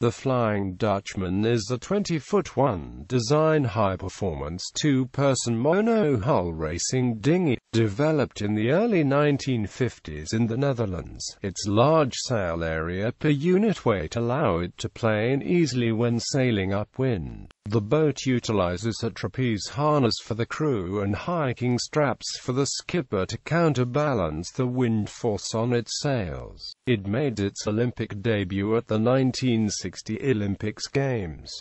The Flying Dutchman is a 20-foot one-design high-performance two-person monohull racing dinghy, developed in the early 1950s in the Netherlands. Its large sail area per unit weight allow it to plane easily when sailing upwind. The boat utilizes a trapeze harness for the crew and hiking straps for the skipper to counterbalance the wind force on its sails. It made its Olympic debut at the 1960 Olympics Games.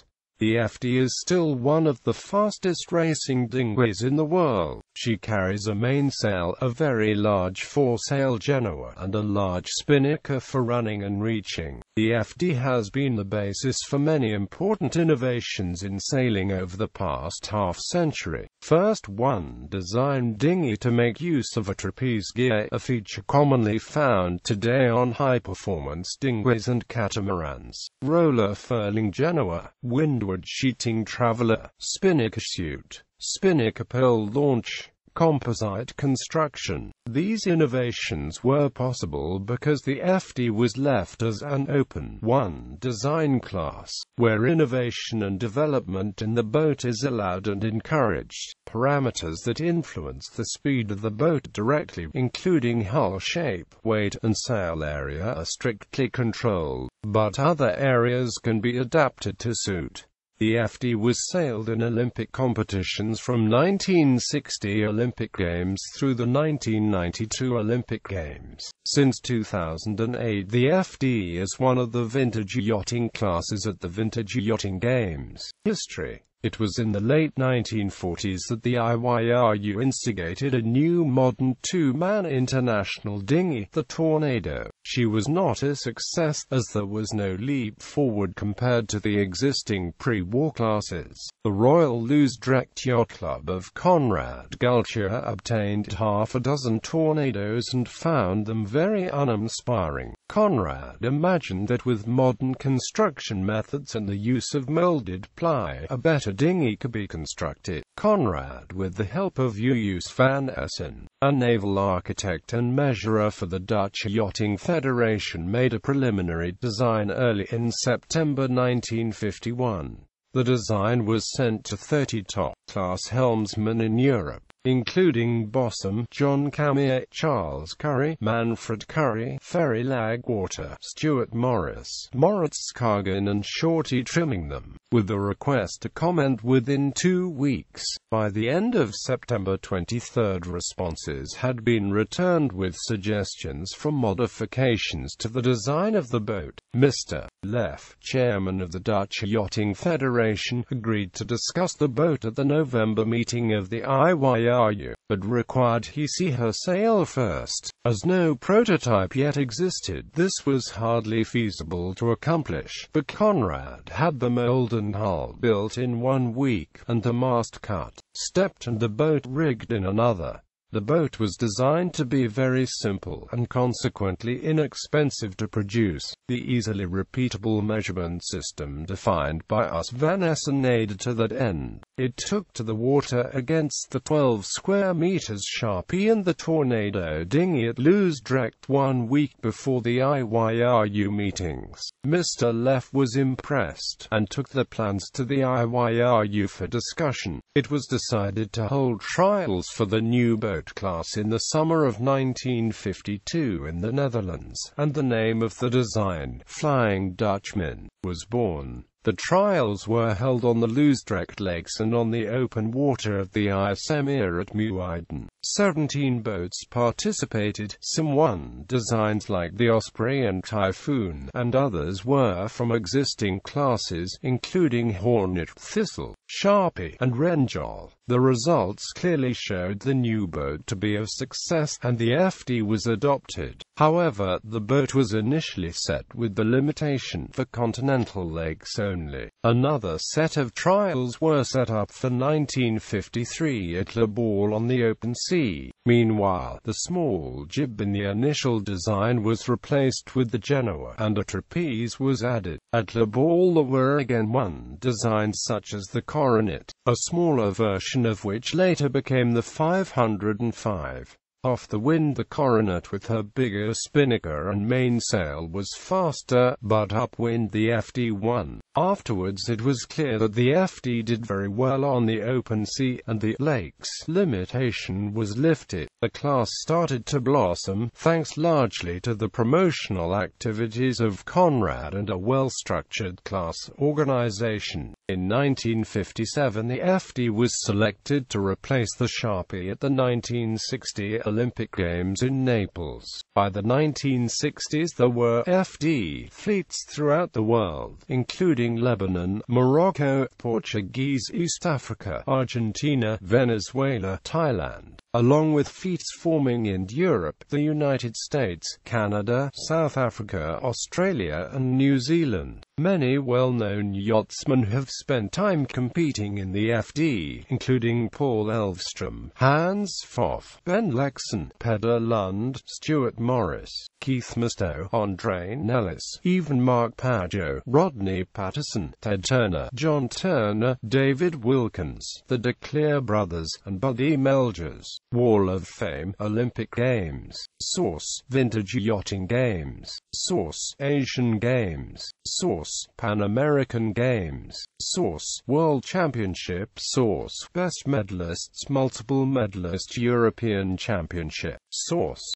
The FD is still one of the fastest racing dinghies in the world. She carries a mainsail, a very large foresail genoa, and a large spinnaker for running and reaching. The FD has been the basis for many important innovations in sailing over the past half-century. First one-design dinghy to make use of a trapeze gear, a feature commonly found today on high-performance dinghies and catamarans. Roller furling genoa, windward sheeting traveller, spinnaker chute, spinnaker pole launch, composite construction. These innovations were possible because the FD was left as an open, one-design class, where innovation and development in the boat is allowed and encouraged. Parameters that influence the speed of the boat directly, including hull shape, weight, and sail area, are strictly controlled, but other areas can be adapted to suit. The FD was sailed in Olympic competitions from 1960 Olympic Games through the 1992 Olympic Games. Since 2008, the FD is one of the vintage yachting classes at the Vintage Yachting Games. History. It was in the late 1940s that the VYGOcommons instigated a new modern two-man international dinghy, the Tornado. She was not a success, as there was no leap forward compared to the existing pre-war classes. The Royal Loosdrecht Yacht Club of Conrad Gulcher obtained half a dozen Tornadoes and found them very uninspiring. Conrad imagined that with modern construction methods and the use of molded ply, a better dinghy could be constructed. Conrad, with the help of Julius van Essen, a naval architect and measurer for the Dutch Yachting Federation, made a preliminary design early in September 1951. The design was sent to 30 top-class helmsmen in Europe, including Bossum, John Camier, Charles Curry, Manfred Curry, Ferry Lagwater, Stuart Morris, Moritz Kargan and Shorty Trimmington, with the request to comment within 2 weeks. By the end of September 23, responses had been returned with suggestions for modifications to the design of the boat. Mr. Leff, chairman of the Dutch Yachting Federation, agreed to discuss the boat at the November meeting of the VYGOcommons, but required he see her sail first. As no prototype yet existed, this was hardly feasible to accomplish, but Conrad had the mold and hull built in 1 week, and the mast cut, stepped and the boat rigged in another. The boat was designed to be very simple and consequently inexpensive to produce. The easily repeatable measurement system defined by us Van Essen aided to that end. It took to the water against the 12 square meters Sharpie and the Tornado dinghy at Loosdrecht 1 week before the VYGOcommons meetings. Mr. Leff was impressed, and took the plans to the VYGOcommons for discussion. It was decided to hold trials for the new boat class in the summer of 1952 in the Netherlands, and the name of the design, Flying Dutchman, was born. The trials were held on the Loosdrecht Lakes and on the open water of the IJsselmeer at Muiden. 17 boats participated, some one designs like the Osprey and Typhoon, and others were from existing classes, including Hornet, Thistle, Sharpie, and Renjol. The results clearly showed the new boat to be a success, and the FD was adopted. However, the boat was initially set with the limitation for continental lakes only. Another set of trials were set up for 1953 at Le Ball on the open sea. Meanwhile, the small jib in the initial design was replaced with the Genoa, and a trapeze was added. At Le Ball there were again one designs such as the Coronet, a smaller version of which later became the 505. Off the wind, the Coronet with her bigger spinnaker and mainsail was faster, but upwind the FD won. Afterwards it was clear that the FD did very well on the open sea, and the lake's limitation was lifted. The class started to blossom, thanks largely to the promotional activities of Conrad and a well-structured class organization. In 1957 the FD was selected to replace the Sharpie at the 1960 Olympic Games in Naples. By the 1960s there were FD fleets throughout the world, including Lebanon, Morocco, Portuguese East Africa, Argentina, Venezuela, Thailand, along with fleets forming in Europe, the United States, Canada, South Africa, Australia and New Zealand. Many well-known yachtsmen have spent time competing in the FD, including Paul Elvstrom, Hans Pfaff, Ben Lexon, Peder Lund, Stuart Morris, Keith Musto, Andre Nellis, even Mark Pageau, Rodney Patterson, Ted Turner, John Turner, David Wilkins, the DeClaire brothers, and Buddy Melgers. Wall of Fame, Olympic Games. Source: Vintage Yachting Games. Source: Asian Games. Source: Pan American Games. Source: World Championship. Source: Best Medalists, Multiple Medalist European Championship. Source: